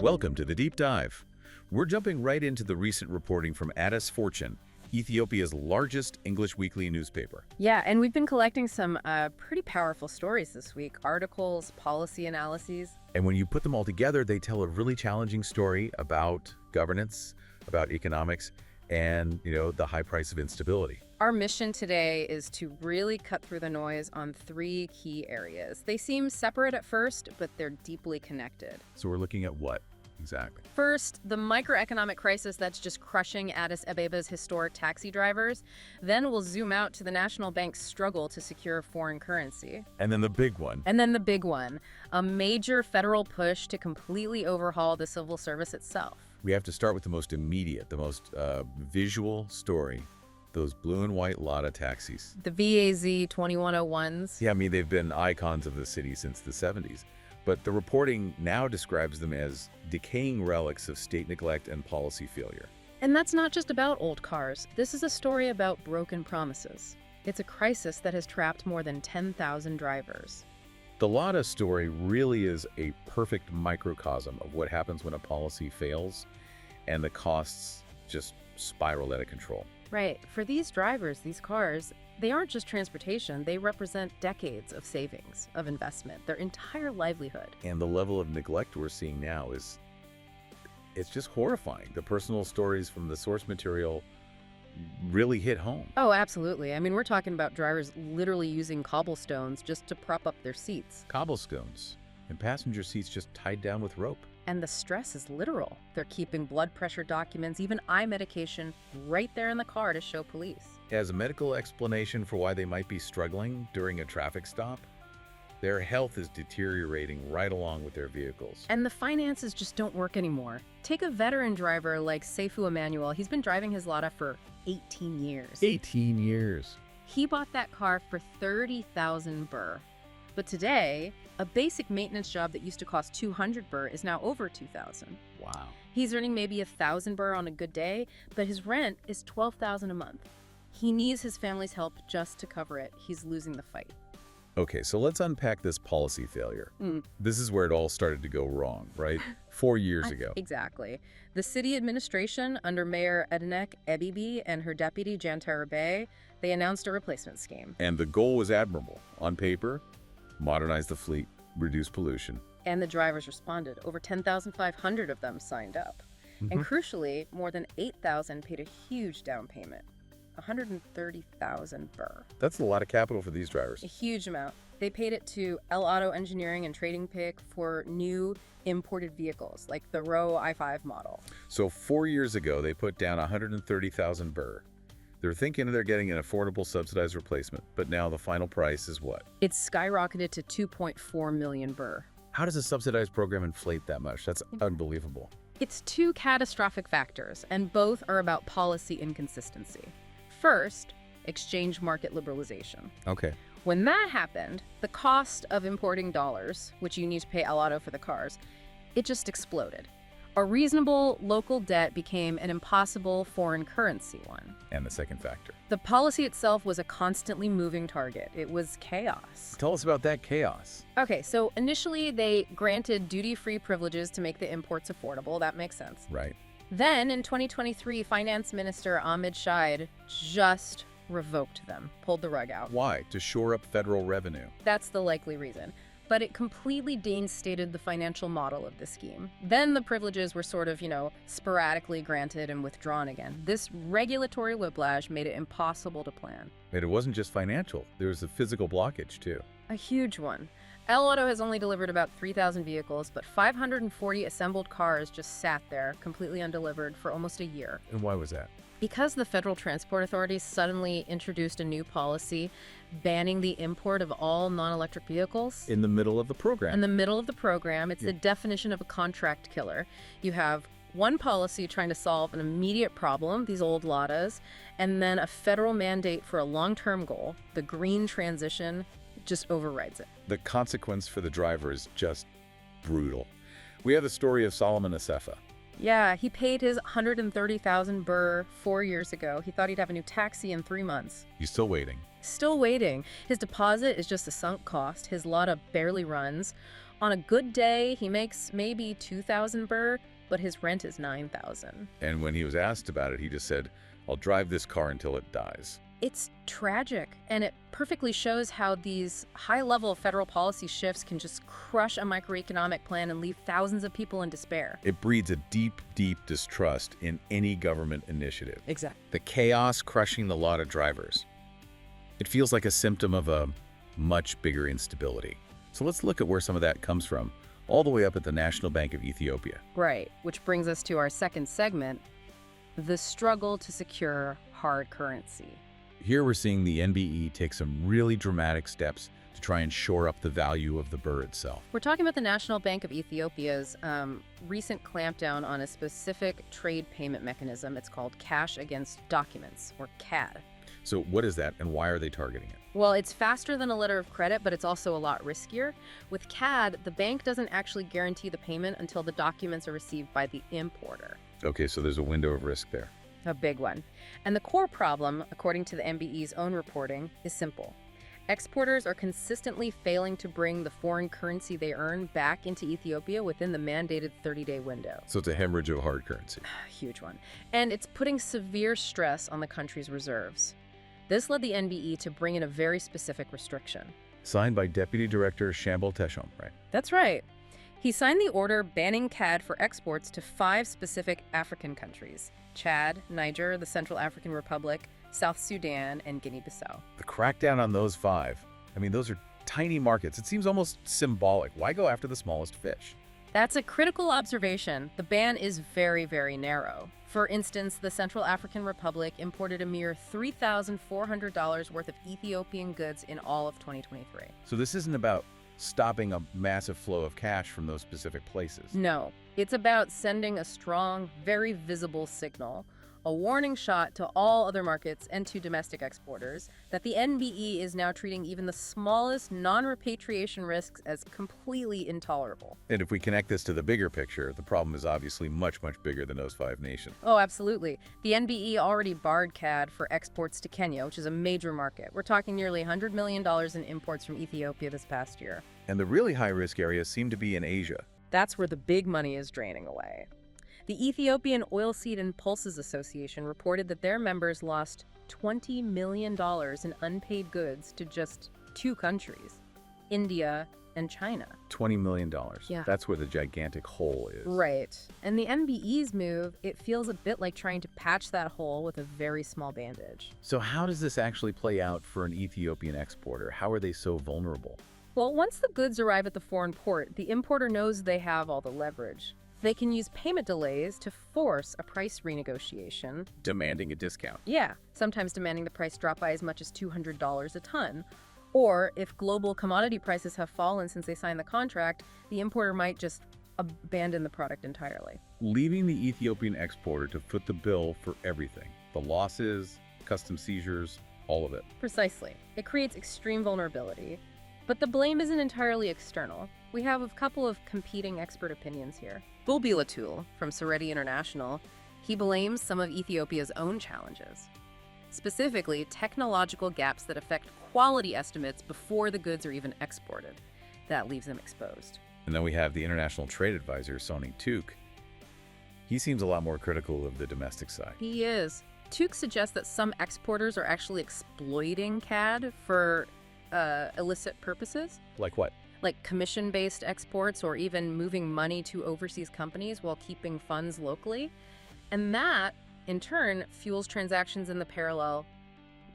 Welcome to the Deep Dive. We're jumping right into the recent reporting from Addis Fortune, Ethiopia's largest English weekly newspaper. Yeah, and we've been collecting some pretty powerful stories this week, articles, policy analyses. And when you put them all together, they tell a really challenging story about governance, about economics, and, the high price of instability. Our mission today is to really cut through the noise on three key areas. They seem separate at first, but they're deeply connected. So we're looking at what exactly? First, the microeconomic crisis that's just crushing Addis Abeba's historic taxi drivers. Then we'll zoom out to the national bank's struggle to secure foreign currency. And then the big one. A major federal push to completely overhaul the civil service itself. We have to start with the most immediate, the most visual story. Those blue and white Lada taxis. The VAZ 2101s. Yeah, they've been icons of the city since the 70s. But the reporting now describes them as decaying relics of state neglect and policy failure. And that's not just about old cars. This is a story about broken promises. It's a crisis that has trapped more than 10,000 drivers. The Lada story really is a perfect microcosm of what happens when a policy fails and the costs just spiral out of control. Right. For these drivers, these cars, they aren't just transportation. They represent decades of savings, of investment, their entire livelihood. And the level of neglect we're seeing now it's just horrifying. The personal stories from the source material really hit home. Oh, absolutely. We're talking about drivers literally using cobblestones just to prop up their seats. Cobblestones and passenger seats just tied down with rope. And the stress is literal. They're keeping blood pressure documents, even eye medication, right there in the car to show police. As a medical explanation for why they might be struggling during a traffic stop, their health is deteriorating right along with their vehicles. And the finances just don't work anymore. Take a veteran driver like Seifu Emmanuel. He's been driving his Lada for 18 years. 18 years. He bought that car for 30,000 birr. But today, a basic maintenance job that used to cost 200 birr is now over 2,000. Wow. He's earning maybe 1,000 birr on a good day, but his rent is 12,000 a month. He needs his family's help just to cover it. He's losing the fight. Okay, so let's unpack this policy failure. This is where it all started to go wrong, right? 4 years ago. Exactly. The city administration under Mayor Edinek Ebibi and her deputy Jantara Bey, they announced a replacement scheme. And the goal was admirable. On paper, modernize the fleet, reduce pollution. And the drivers responded. Over 10,500 of them signed up. And crucially, more than 8,000 paid a huge down payment. 130,000 birr. That's a lot of capital for these drivers. A huge amount. They paid it to El Auto Engineering and Trading Pick for new imported vehicles, like the Row i5 model. So 4 years ago, they put down 130,000 birr. They're thinking they're getting an affordable subsidized replacement, but now the final price is what? It's skyrocketed to 2.4 million birr. How does a subsidized program inflate that much? That's unbelievable. It's two catastrophic factors, and both are about policy inconsistency. First, exchange market liberalization. Okay. When that happened, the cost of importing dollars, which you need to pay El Auto for the cars, it just exploded. A reasonable local debt became an impossible foreign currency one. And the second factor. The policy itself was a constantly moving target. It was chaos. Tell us about that chaos. Okay, so initially they granted duty-free privileges to make the imports affordable. That makes sense. Right. Then in 2023, Finance Minister Ahmed Shide just revoked them, pulled the rug out. Why? To shore up federal revenue. That's the likely reason. But it completely devastated the financial model of the scheme. Then the privileges were sort of, sporadically granted and withdrawn again. This regulatory whiplash made it impossible to plan. And it wasn't just financial. There was a physical blockage, too. A huge one. El Auto has only delivered about 3,000 vehicles, but 540 assembled cars just sat there, completely undelivered, for almost a year. And why was that? Because the Federal Transport Authority suddenly introduced a new policy banning the import of all non-electric vehicles. In the middle of the program. In the middle of the program, it's the definition of a contract killer. You have one policy trying to solve an immediate problem, these old Ladas, and then a federal mandate for a long-term goal, the green transition, just overrides it. The consequence for the driver is just brutal. We have the story of Solomon Asefa. Yeah, he paid his 130,000 birr 4 years ago. He thought he'd have a new taxi in 3 months. He's still waiting. Still waiting. His deposit is just a sunk cost. His Lada barely runs. On a good day, he makes maybe 2,000 birr, but his rent is 9,000. And when he was asked about it, he just said, "I'll drive this car until it dies." It's tragic, and it perfectly shows how these high-level federal policy shifts can just crush a microeconomic plan and leave thousands of people in despair. It breeds a deep, deep distrust in any government initiative. Exactly. The chaos crushing the lot of drivers. It feels like a symptom of a much bigger instability. So let's look at where some of that comes from, all the way up at the National Bank of Ethiopia. Right, which brings us to our second segment, the struggle to secure hard currency. Here we're seeing the NBE take some really dramatic steps to try and shore up the value of the birr itself. We're talking about the National Bank of Ethiopia's recent clampdown on a specific trade payment mechanism. It's called Cash Against Documents, or CAD. So what is that, and why are they targeting it? Well, it's faster than a letter of credit, but it's also a lot riskier. With CAD, the bank doesn't actually guarantee the payment until the documents are received by the importer. Okay, so there's a window of risk there. A big one. And the core problem, according to the NBE's own reporting, is simple. Exporters are consistently failing to bring the foreign currency they earn back into Ethiopia within the mandated 30-day window. So it's a hemorrhage of hard currency. Huge one. And it's putting severe stress on the country's reserves. This led the NBE to bring in a very specific restriction. Signed by Deputy Director Shambal Teshom, right? That's right. He signed the order banning CAD for exports to 5 specific African countries: Chad, Niger, the Central African Republic, South Sudan, and Guinea-Bissau. The crackdown on those 5, I mean, those are tiny markets. It seems almost symbolic. Why go after the smallest fish? That's a critical observation. The ban is very, very narrow. For instance, the Central African Republic imported a mere $3,400 worth of Ethiopian goods in all of 2023. So this isn't about stopping a massive flow of cash from those specific places. No, it's about sending a strong, very visible signal, a warning shot to all other markets and to domestic exporters that the NBE is now treating even the smallest non-repatriation risks as completely intolerable. And if we connect this to the bigger picture, the problem is obviously much, much bigger than those 5 nations. Oh, absolutely. The NBE already barred CAD for exports to Kenya, which is a major market. We're talking nearly $100 million in imports from Ethiopia this past year. And the really high-risk areas seem to be in Asia. That's where the big money is draining away. The Ethiopian Oilseed and Pulses Association reported that their members lost $20 million in unpaid goods to just 2 countries, India and China. $20 million. Yeah. That's where the gigantic hole is. Right. And the NBE's move, it feels a bit like trying to patch that hole with a very small bandage. So how does this actually play out for an Ethiopian exporter? How are they so vulnerable? Well, once the goods arrive at the foreign port, the importer knows they have all the leverage. They can use payment delays to force a price renegotiation. Demanding a discount. Yeah, sometimes demanding the price drop by as much as $200 a ton. Or if global commodity prices have fallen since they signed the contract, the importer might just abandon the product entirely. Leaving the Ethiopian exporter to foot the bill for everything. The losses, customs seizures, all of it. Precisely. It creates extreme vulnerability. But the blame isn't entirely external. We have a couple of competing expert opinions here. Bulbi Latul from Sereti International, he blames some of Ethiopia's own challenges. Specifically, technological gaps that affect quality estimates before the goods are even exported. That leaves them exposed. And then we have the international trade advisor, Sonny Tuk. He seems a lot more critical of the domestic side. He is. Tuk suggests that some exporters are actually exploiting CAD for illicit purposes. Like what? Like commission-based exports or even moving money to overseas companies while keeping funds locally. And that, in turn, fuels transactions in the parallel,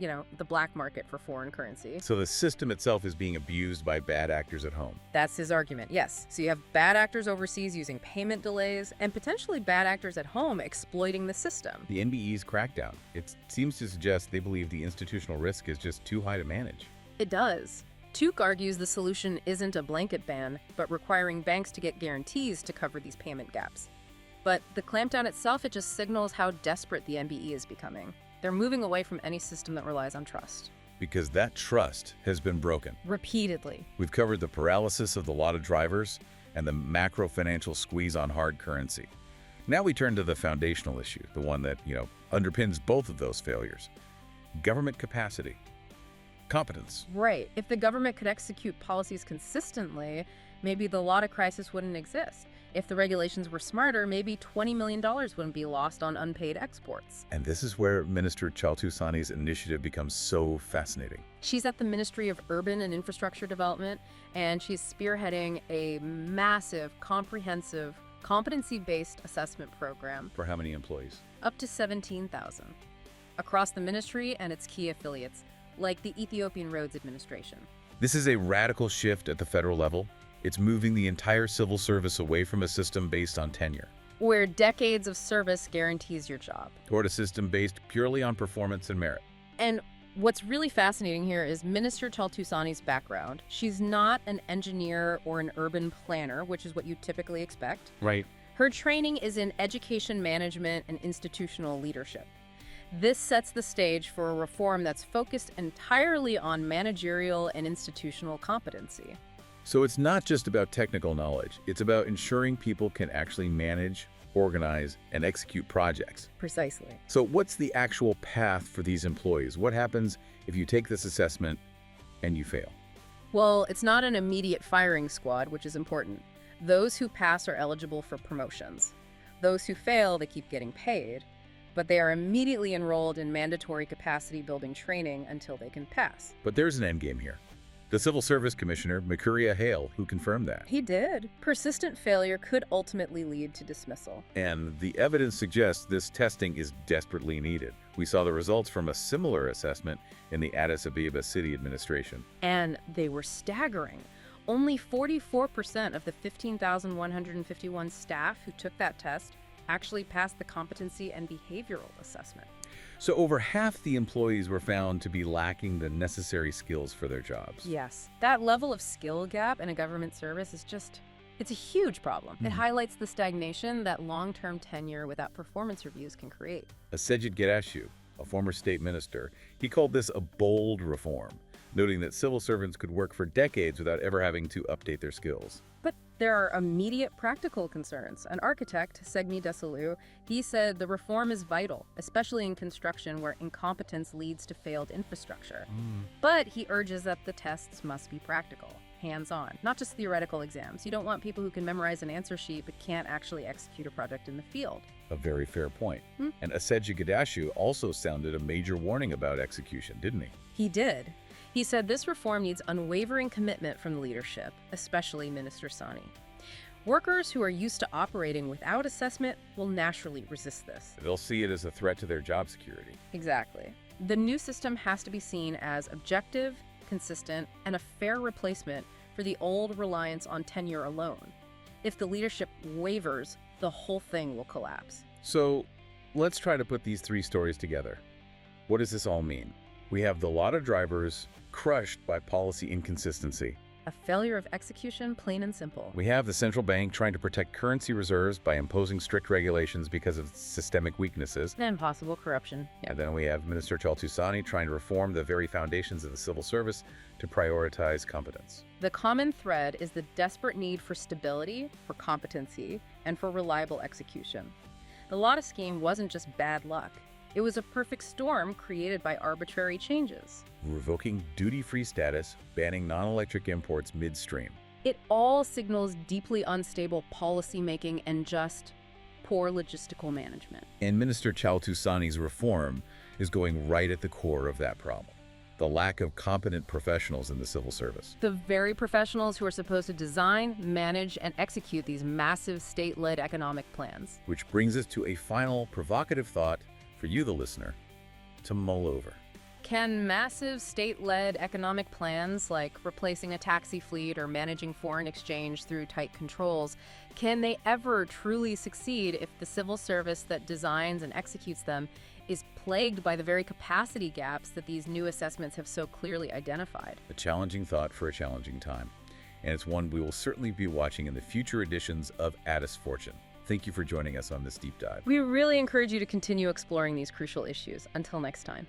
the black market for foreign currency. So the system itself is being abused by bad actors at home. That's his argument, yes. So you have bad actors overseas using payment delays and potentially bad actors at home exploiting the system. The NBE's crackdown, it seems to suggest they believe the institutional risk is just too high to manage. It does. Tuk argues the solution isn't a blanket ban, but requiring banks to get guarantees to cover these payment gaps. But the clampdown itself, it just signals how desperate the NBE is becoming. They're moving away from any system that relies on trust. Because that trust has been broken. Repeatedly. We've covered the paralysis of the lot of drivers and the macro financial squeeze on hard currency. Now we turn to the foundational issue, the one that, underpins both of those failures. Government capacity. Competence. Right. If the government could execute policies consistently, maybe the LATA crisis wouldn't exist. If the regulations were smarter, maybe $20 million wouldn't be lost on unpaid exports. And this is where Minister Chaltusani's initiative becomes so fascinating. She's at the Ministry of Urban and Infrastructure Development, and she's spearheading a massive, comprehensive, competency-based assessment program. For how many employees? Up to 17,000. Across the ministry and its key affiliates, like the Ethiopian Roads Administration. This is a radical shift at the federal level. It's moving the entire civil service away from a system based on tenure, Where decades of service guarantees your job. toward a system based purely on performance and merit. And what's really fascinating here is Minister Chaltusani's background. She's not an engineer or an urban planner, which is what you typically expect. Right. Her training is in education management and institutional leadership. This sets the stage for a reform that's focused entirely on managerial and institutional competency. So it's not just about technical knowledge. It's about ensuring people can actually manage, organize, and execute projects. Precisely. So what's the actual path for these employees? What happens if you take this assessment and you fail? Well, it's not an immediate firing squad, which is important. Those who pass are eligible for promotions. Those who fail, they keep getting paid, but they are immediately enrolled in mandatory capacity building training until they can pass. But there's an endgame here. The Civil Service Commissioner, Mercuria Hale, who confirmed that. He did. Persistent failure could ultimately lead to dismissal. And the evidence suggests this testing is desperately needed. We saw the results from a similar assessment in the Addis Ababa City Administration. And they were staggering. Only 44% of the 15,151 staff who took that test actually passed the competency and behavioral assessment. So over half the employees were found to be lacking the necessary skills for their jobs. Yes, that level of skill gap in a government service is it's a huge problem. It highlights the stagnation that long-term tenure without performance reviews can create. Sajid Gedashu, a former state minister, he called this a bold reform, noting that civil servants could work for decades without ever having to update their skills. But there are immediate practical concerns. An architect, Segmi Desalu, he said the reform is vital, especially in construction where incompetence leads to failed infrastructure. But he urges that the tests must be practical, hands-on, not just theoretical exams. You don't want people who can memorize an answer sheet but can't actually execute a project in the field. A very fair point. And Sajid Gedashu also sounded a major warning about execution, didn't he? He did. He said this reform needs unwavering commitment from the leadership, especially Minister Sani. Workers who are used to operating without assessment will naturally resist this. They'll see it as a threat to their job security. Exactly. The new system has to be seen as objective, consistent, and a fair replacement for the old reliance on tenure alone. If the leadership wavers, the whole thing will collapse. So let's try to put these three stories together. What does this all mean? We have the LATA drivers crushed by policy inconsistency. A failure of execution, plain and simple. We have the central bank trying to protect currency reserves by imposing strict regulations because of systemic weaknesses. And possible corruption. And then we have Minister Chaltusani trying to reform the very foundations of the civil service to prioritize competence. The common thread is the desperate need for stability, for competency, and for reliable execution. The LATA scheme wasn't just bad luck. It was a perfect storm created by arbitrary changes. Revoking duty-free status, banning non-electric imports midstream. It all signals deeply unstable policymaking and just poor logistical management. And Minister Chaltusani's reform is going right at the core of that problem. The lack of competent professionals in the civil service. The very professionals who are supposed to design, manage, and execute these massive state-led economic plans. Which brings us to a final provocative thought for you, the listener, to mull over. Can massive state-led economic plans, like replacing a taxi fleet or managing foreign exchange through tight controls, can they ever truly succeed if the civil service that designs and executes them is plagued by the very capacity gaps that these new assessments have so clearly identified? A challenging thought for a challenging time. And it's one we will certainly be watching in the future editions of Addis Fortune. Thank you for joining us on this deep dive. We really encourage you to continue exploring these crucial issues. Until next time.